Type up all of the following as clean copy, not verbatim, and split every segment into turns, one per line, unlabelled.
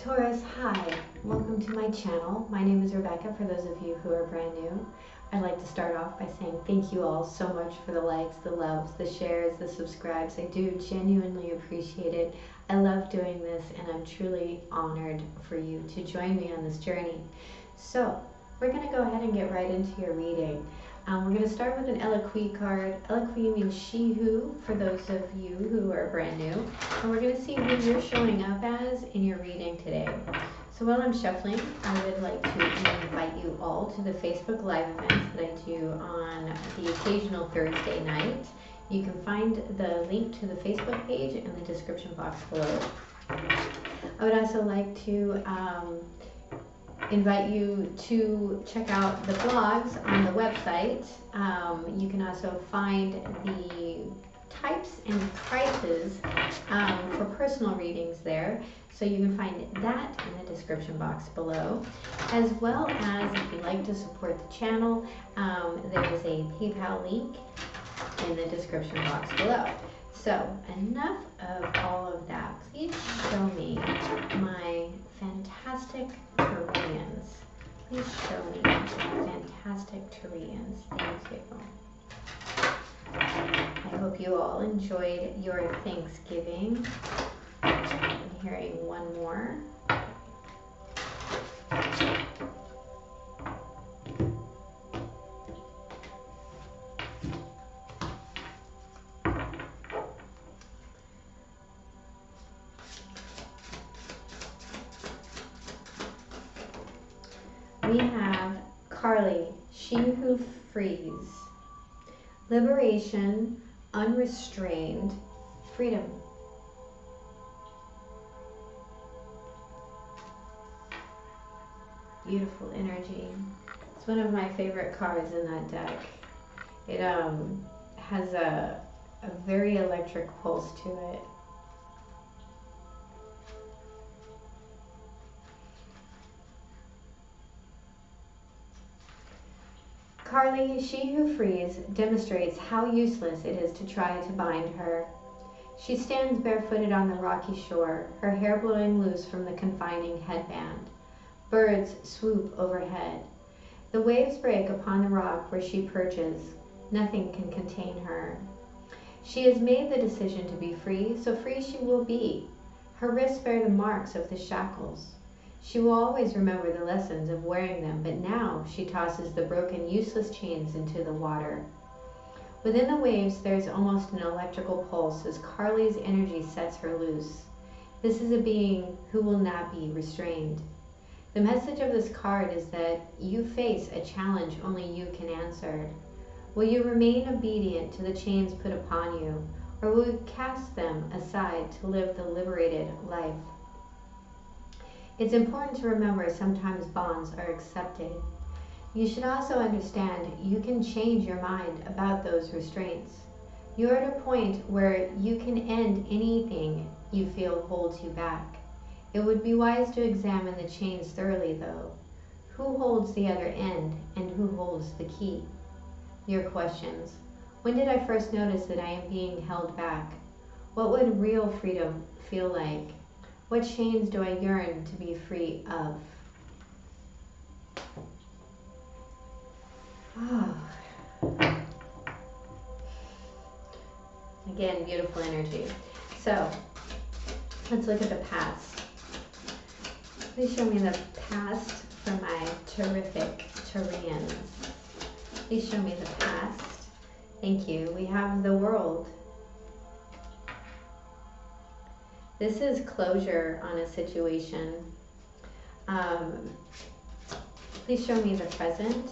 Taurus, hi, welcome to my channel. My name is Rebecca, for those of you who are brand new. I'd like to start off by saying thank you all so much for the likes, the loves, the shares, the subscribes. I do genuinely appreciate it. I love doing this and I'm truly honored for you to join me on this journey. So, we're going to go ahead and get right into your reading. We're going to start with an Eloquii card. Eloquii means she who, for those of you who are brand new. And we're going to see who you're showing up as in your reading today. So while I'm shuffling, I would like to invite you all to the Facebook Live events that I do on the occasional Thursday night. You can find the link to the Facebook page in the description box below. I would also like to invite you to check out the blogs on the website. You can also find the types and prices for personal readings there. So you can find that in the description box below. As well as if you'd like to support the channel, there is a PayPal link in the description box below. So enough of all of that. Please show me my fantastic Taurians. Please show me my fantastic Taurians. Thank you. I hope you all enjoyed your Thanksgiving. I'm hearing one more. We have Carly, she who frees. Liberation, unrestrained, freedom. Beautiful energy. It's one of my favorite cards in that deck. It has a very electric pulse to it. Carly, she who frees, demonstrates how useless it is to try to bind her. She stands barefooted on the rocky shore, her hair blowing loose from the confining headband. Birds swoop overhead. The waves break upon the rock where she perches. Nothing can contain her. She has made the decision to be free, so free she will be. Her wrists bear the marks of the shackles. She will always remember the lessons of wearing them, but now she tosses the broken, useless chains into the water. Within the waves, there is almost an electrical pulse as Carly's energy sets her loose. This is a being who will not be restrained. The message of this card is that you face a challenge only you can answer. Will you remain obedient to the chains put upon you, or will you cast them aside to live the liberated life? It's important to remember sometimes bonds are accepted. You should also understand you can change your mind about those restraints. You're at a point where you can end anything you feel holds you back. It would be wise to examine the chains thoroughly, though. Who holds the other end and who holds the key? Your questions. When did I first notice that I am being held back? What would real freedom feel like? What chains do I yearn to be free of? Oh. Again, beautiful energy. So, let's look at the past. Please show me the past for my terrific Taurians. Please show me the past. Thank you. We have the World. This is closure on a situation. Please show me the present.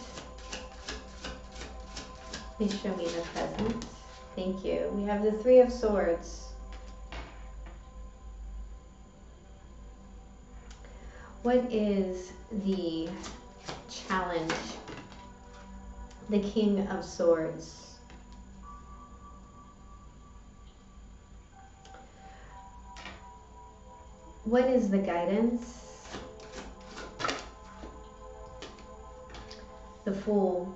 Please show me the present. Thank you. We have the Three of Swords. What is the challenge? The King of Swords. What is the guidance? The Fool.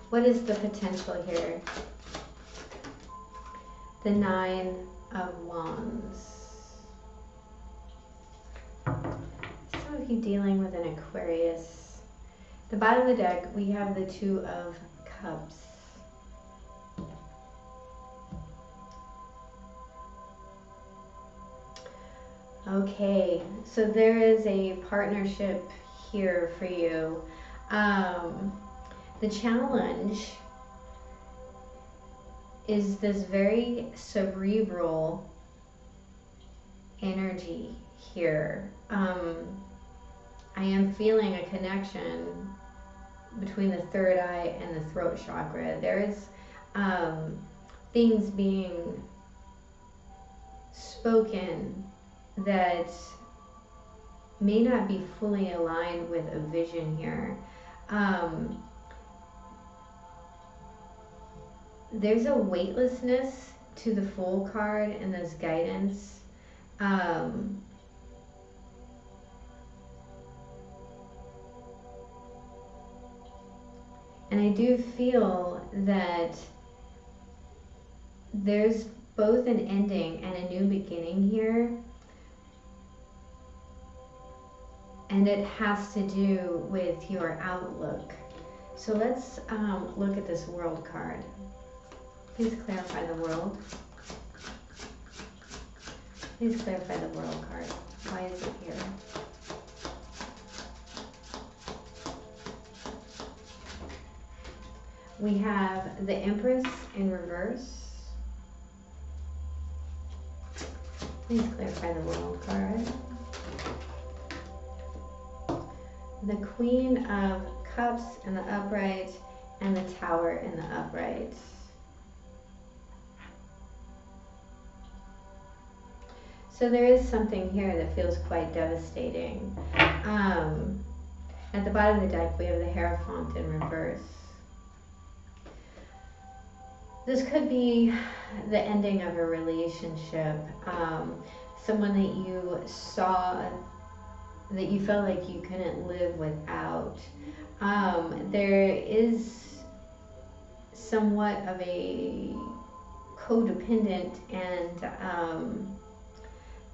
What is the potential here? The Nine of Wands. Some of you dealing with an Aquarius. The bottom of the deck, we have the Two of Cups. Okay, so there is a partnership here for you. The challenge is this very cerebral energy here. I am feeling a connection between the third eye and the throat chakra. There is things being spoken that may not be fully aligned with a vision here. There's a weightlessness to the Fool card and this guidance. And I do feel that there's both an ending and a new beginning here. And it has to do with your outlook. So let's look at this World card. Please clarify the World. Please clarify the World card. Why is it here? We have the Empress in reverse. Please clarify the World card. The Queen of Cups in the upright and the Tower in the upright. So there is something here that feels quite devastating. At the bottom of the deck, we have the Hierophant in reverse. This could be the ending of a relationship. Someone that you saw that you felt like you couldn't live without. There is somewhat of a codependent and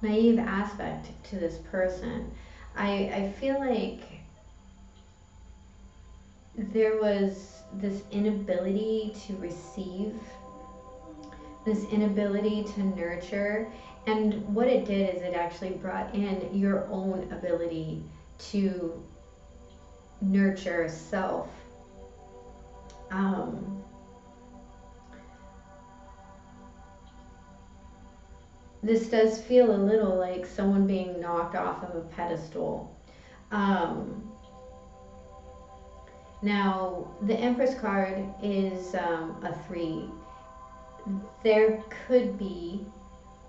naive aspect to this person. I feel like there was this inability to receive, this inability to nurture, and what it did is it actually brought in your own ability to nurture self. This does feel a little like someone being knocked off of a pedestal. Now, the Empress card is a 3. There could be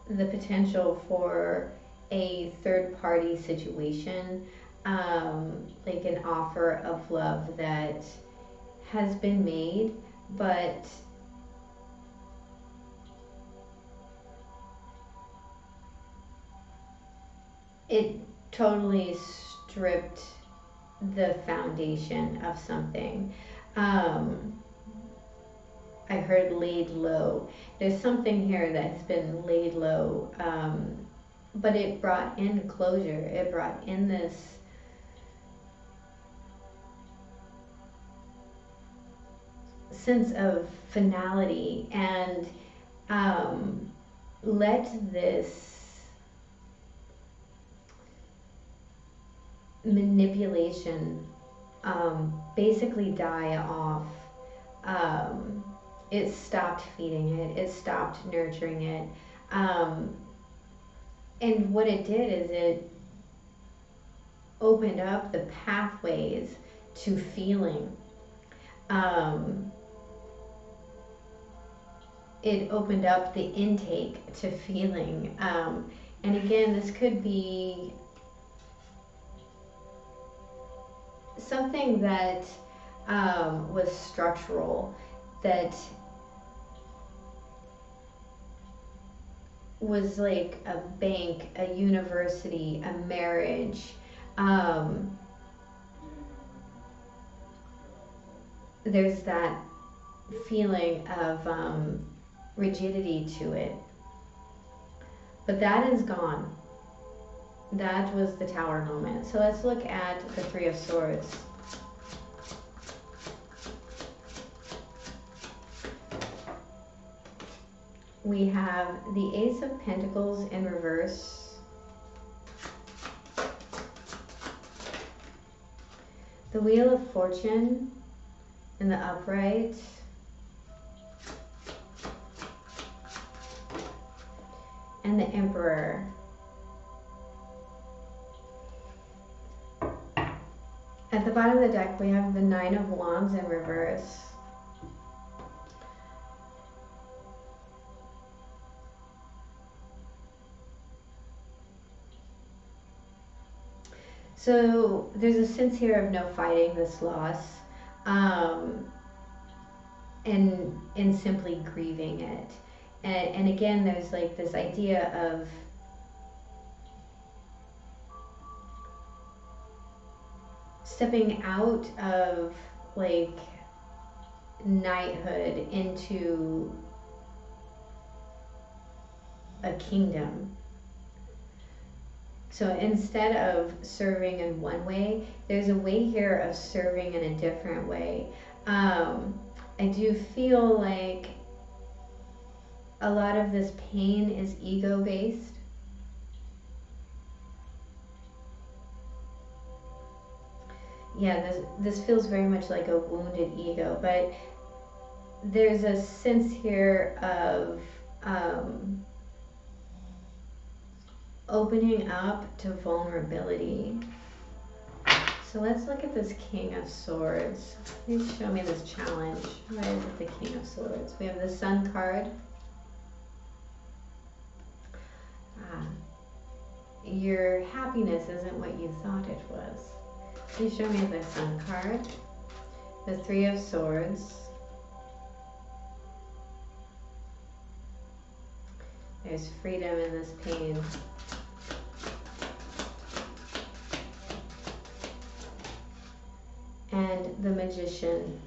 the potential for a third-party situation, like an offer of love that has been made, but it totally stripped the foundation of something. I heard laid low. There's something here that has been laid low, but it brought in closure. It brought in this sense of finality, and let this manipulation basically die off. It stopped feeding it. It stopped nurturing it. And what it did is it opened up the pathways to feeling. It opened up the intake to feeling. And again, this could be something that was structural, that was like a bank, a university, a marriage. There's that feeling of rigidity to it. But that is gone. That was the Tower moment. So let's look at the Three of Swords. We have the Ace of Pentacles in reverse, the Wheel of Fortune in the upright, and the Emperor. At the bottom of the deck, we have the Nine of Wands in reverse. So there's a sense here of no fighting this loss, and simply grieving it. And again, there's like this idea of stepping out of like knighthood into a kingdom. So instead of serving in one way, there's a way here of serving in a different way. I do feel like a lot of this pain is ego-based. Yeah, this feels very much like a wounded ego, but there's a sense here of opening up to vulnerability. So let's look at this King of Swords. Please show me this challenge. Why is it the King of Swords? We have the Sun card. Your happiness isn't what you thought it was. Please show me the Sun card. The Three of Swords. There's freedom in this pain. And the Magician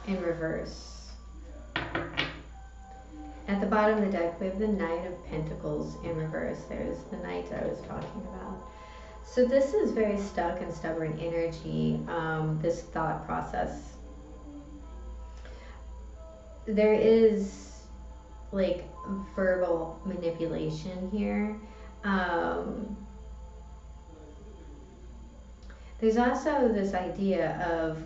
in reverse. At the bottom of the deck, we have the Knight of Pentacles in reverse. There's the knight I was talking about. So this is very stuck and stubborn energy, this thought process. There is like verbal manipulation here. There's also this idea of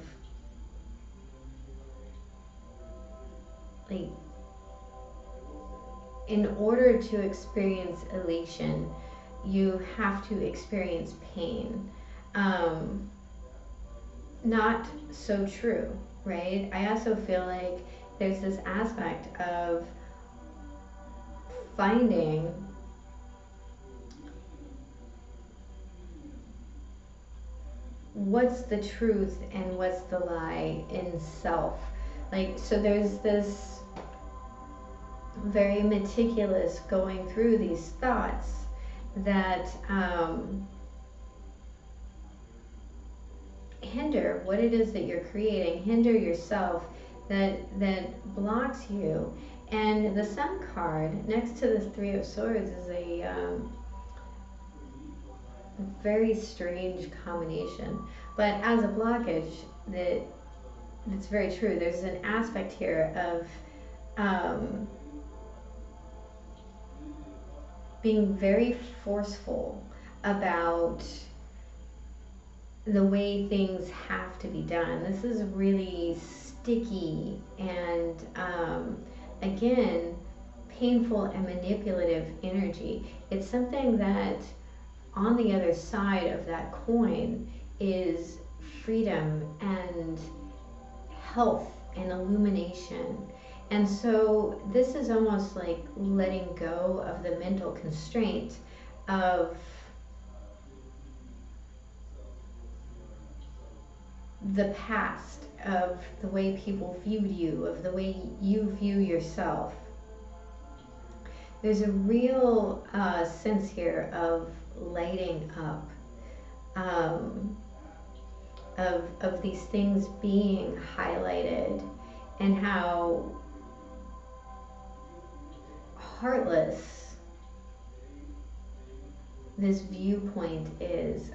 like, in order to experience elation, you have to experience pain. Not so true, right? I also feel like there's this aspect of finding what's the truth and what's the lie in self. Like, so there's this very meticulous going through these thoughts that hinder what it is that you're creating, hinder yourself, that blocks you. And the Sun card next to the Three of Swords is a very strange combination, but as a blockage, that's very true. There's an aspect here of being very forceful about the way things have to be done. This is really sticky and again, painful and manipulative energy. It's something that on the other side of that coin is freedom and health and illumination. And so this is almost like letting go of the mental constraint of the past, of the way people viewed you, of the way you view yourself. There's a real sense here of lighting up, of these things being highlighted, and how heartless this viewpoint is.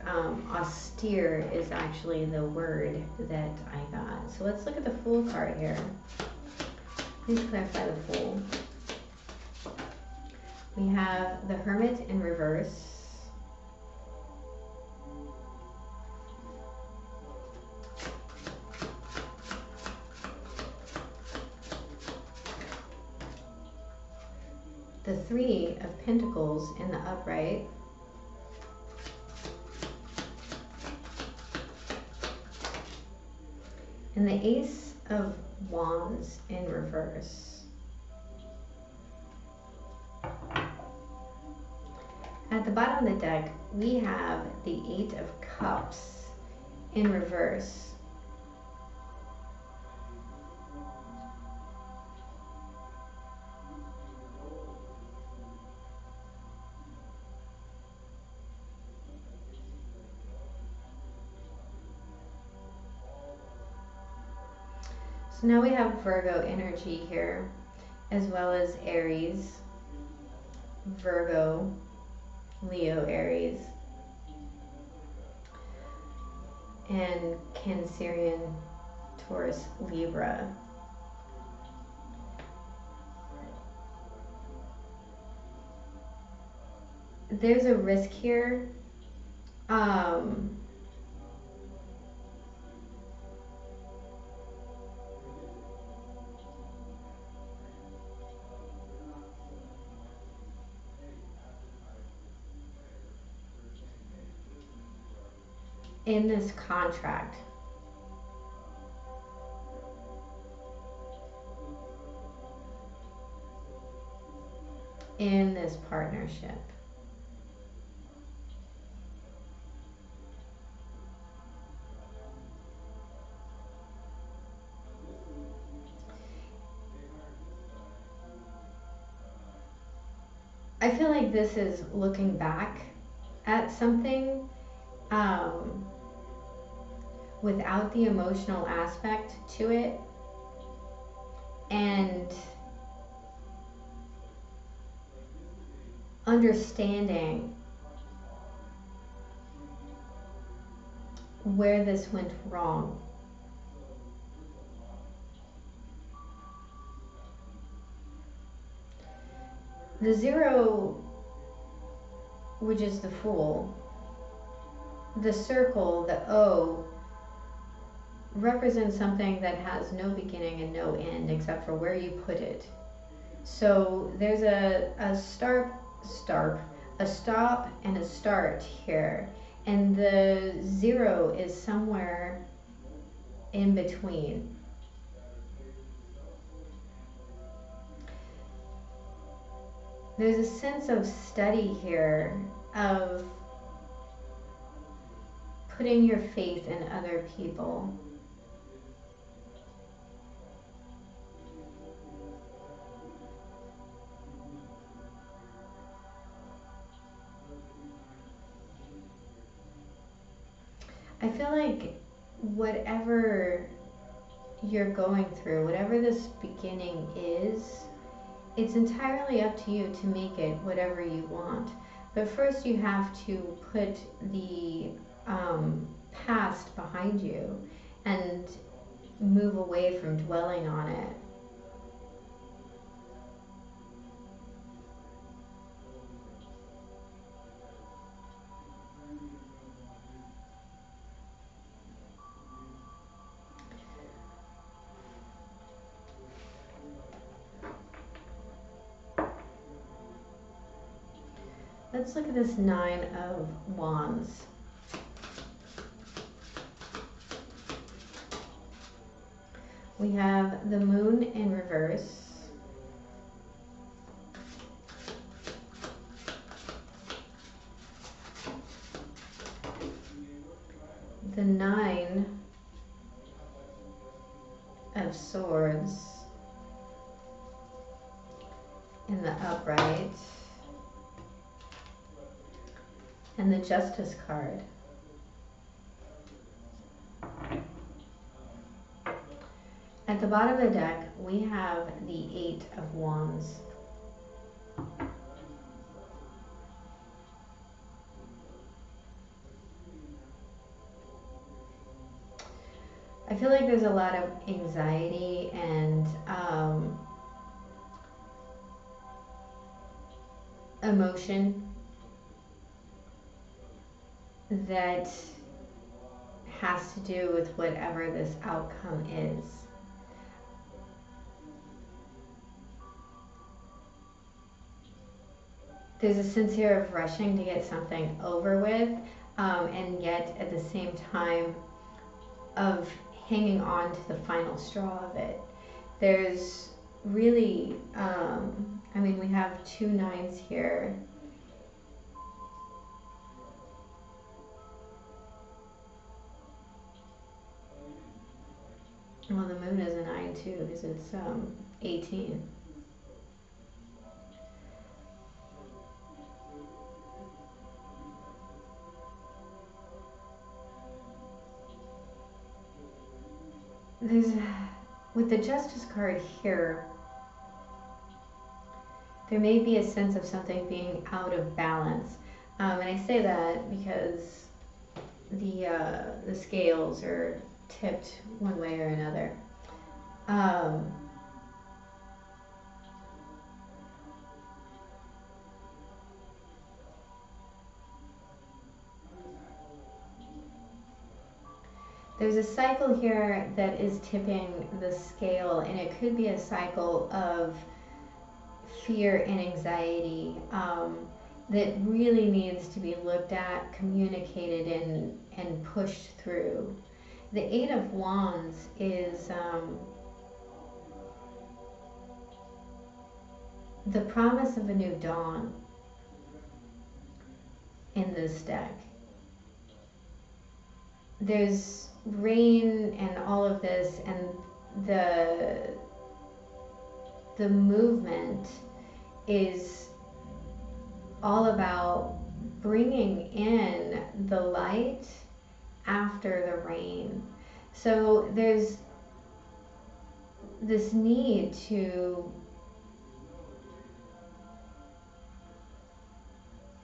Austere is actually the word that I got. So let's look at the Fool card here. Please clarify the Fool. We have the Hermit in reverse. The Three of Pentacles in the upright. And the Ace of Wands in reverse. At the bottom of the deck, we have the Eight of Cups in reverse. So now we have Virgo energy here, as well as Aries, Virgo, Leo, Aries, and Cancerian, Taurus, Libra. There's a risk here. In this contract. In this partnership. I feel like this is looking back at something without the emotional aspect to it, and understanding where this went wrong. The Zero, which is the Fool, the circle, the O, represents something that has no beginning and no end except for where you put it. So there's a stop and a start here, and the Zero is somewhere in between. There's a sense of study here, of putting your faith in other people. I feel like whatever you're going through, whatever this beginning is, it's entirely up to you to make it whatever you want. But first you have to put the past behind you and move away from dwelling on it. Let's look at this Nine of Wands. We have the Moon in reverse. The Nine of Swords in the upright. And the Justice card. At the bottom of the deck, we have the Eight of Wands. I feel like there's a lot of anxiety and emotion that has to do with whatever this outcome is. There's a sense here of rushing to get something over with, and yet at the same time of hanging on to the final straw of it. There's really, I mean, we have 2 9s here. Well, the moon is a 9 too, because it's 18. There's, with the Justice card here, there may be a sense of something being out of balance. And I say that because the scales are tipped one way or another. There's a cycle here that is tipping the scale, and it could be a cycle of fear and anxiety that really needs to be looked at, communicated, and pushed through. The 8 of Wands is the promise of a new dawn in this deck. There's rain and all of this, and the movement is all about bringing in the light after the rain. So there's this need to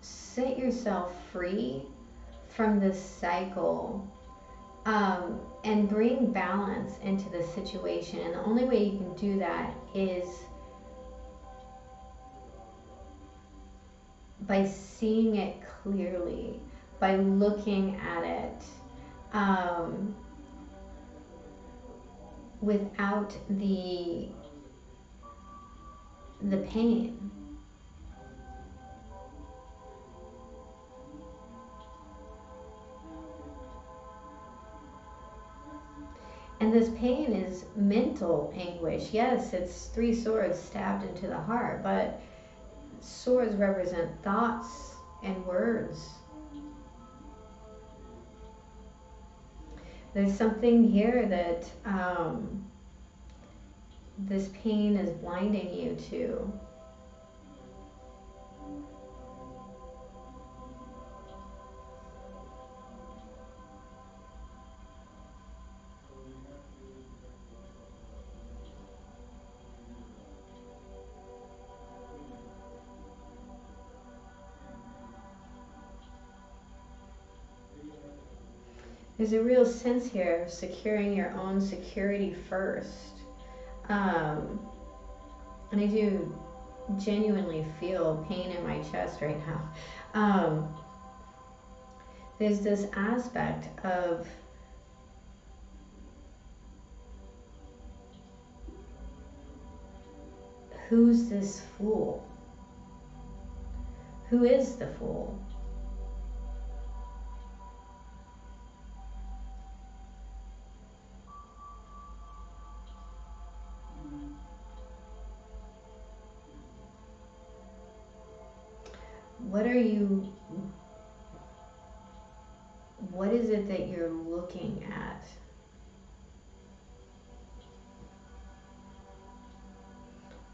set yourself free from this cycle, and bring balance into the situation. And the only way you can do that is by seeing it clearly, by looking at it without the pain. And this pain is mental anguish. Yes, it's 3 swords stabbed into the heart, but swords represent thoughts and words. There's something here that this pain is blinding you to. There's a real sense here of securing your own security first. And I do genuinely feel pain in my chest right now. There's this aspect of who's this fool? Who is the fool? What is it that you're looking at?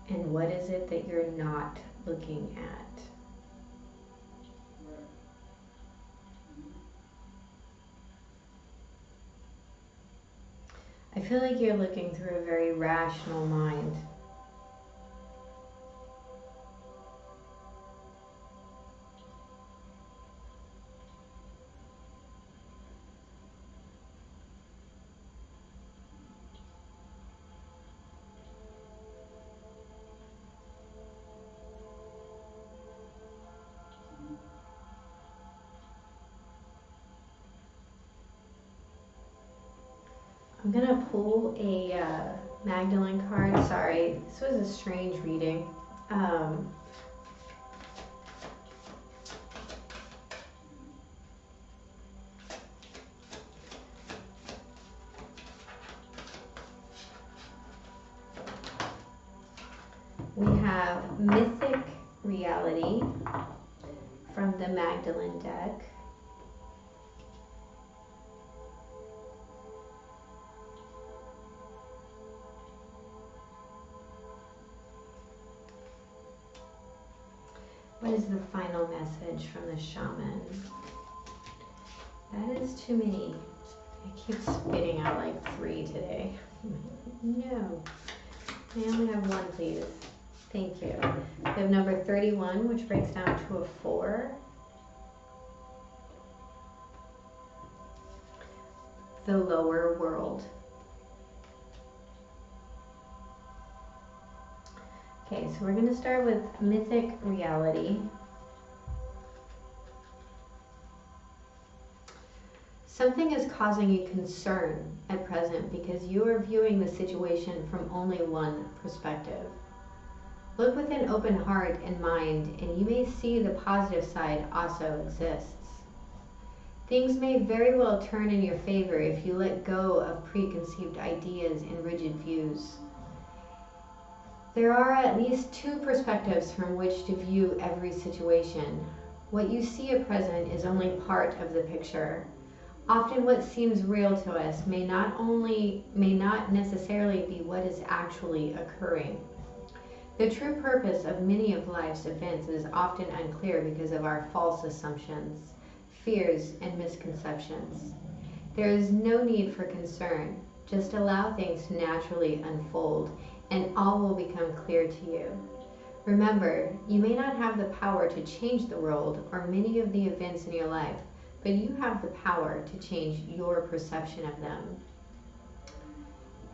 And what is it that you're not looking at? I feel like you're looking through a very rational mind. I'm gonna pull a Magdalene card. Sorry, this was a strange reading. We have Mythic Reality from the Magdalene deck. What is the final message from the shaman? That is too many. I keep spitting out like 3 today. No. I only have 1, please. Thank you. We have number 31, which breaks down to a 4. The lower world. Okay, so we're going to start with Mythic Reality. Something is causing you concern at present because you are viewing the situation from only one perspective. Look with an open heart and mind, and you may see the positive side also exists. Things may very well turn in your favor if you let go of preconceived ideas and rigid views. There are at least 2 perspectives from which to view every situation. What you see at present is only part of the picture. Often what seems real to us may not necessarily be what is actually occurring. The true purpose of many of life's events is often unclear because of our false assumptions, fears, and misconceptions. There is no need for concern. Just allow things to naturally unfold, and all will become clear to you. Remember, you may not have the power to change the world or many of the events in your life, but you have the power to change your perception of them.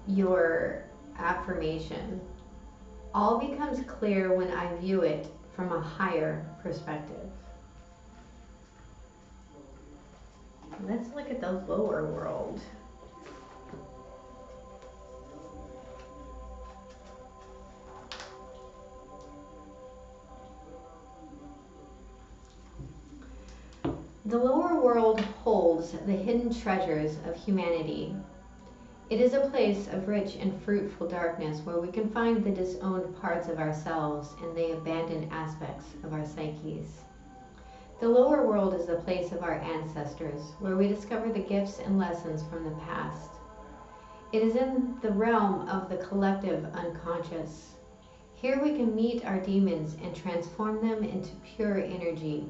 Your affirmation. All becomes clear when I view it from a higher perspective. Let's look at the lower world. The lower world holds the hidden treasures of humanity. It is a place of rich and fruitful darkness where we can find the disowned parts of ourselves and the abandoned aspects of our psyches. The lower world is the place of our ancestors, where we discover the gifts and lessons from the past. It is in the realm of the collective unconscious. Here we can meet our demons and transform them into pure energy,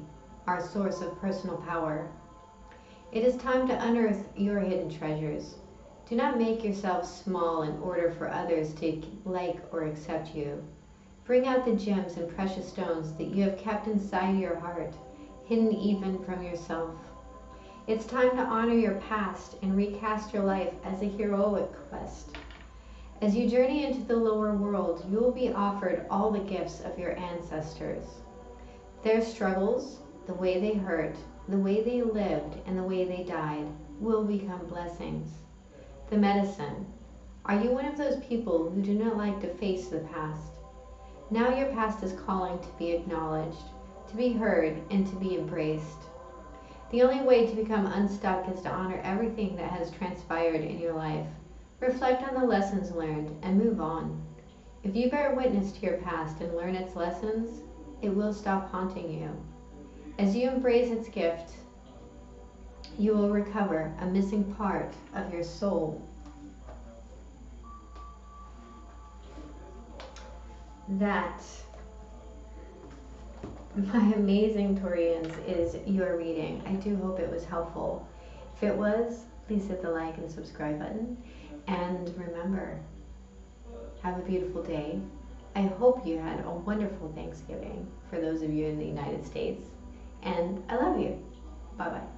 our source of personal power. It is time to unearth your hidden treasures. Do not make yourself small in order for others to like or accept you. Bring out the gems and precious stones that you have kept inside your heart, hidden even from yourself. It's time to honor your past and recast your life as a heroic quest. As you journey into the lower world, you will be offered all the gifts of your ancestors. Their struggles, the way they hurt, the way they lived, and the way they died will become blessings. The medicine. Are you one of those people who do not like to face the past? Now your past is calling to be acknowledged, to be heard, and to be embraced. The only way to become unstuck is to honor everything that has transpired in your life. Reflect on the lessons learned and move on. If you bear witness to your past and learn its lessons, it will stop haunting you. As you embrace its gift, you will recover a missing part of your soul. That, my amazing Taurians, is your reading. I do hope it was helpful. If it was, please hit the like and subscribe button. And remember, have a beautiful day. I hope you had a wonderful Thanksgiving for those of you in the United States. And I love you. Bye-bye.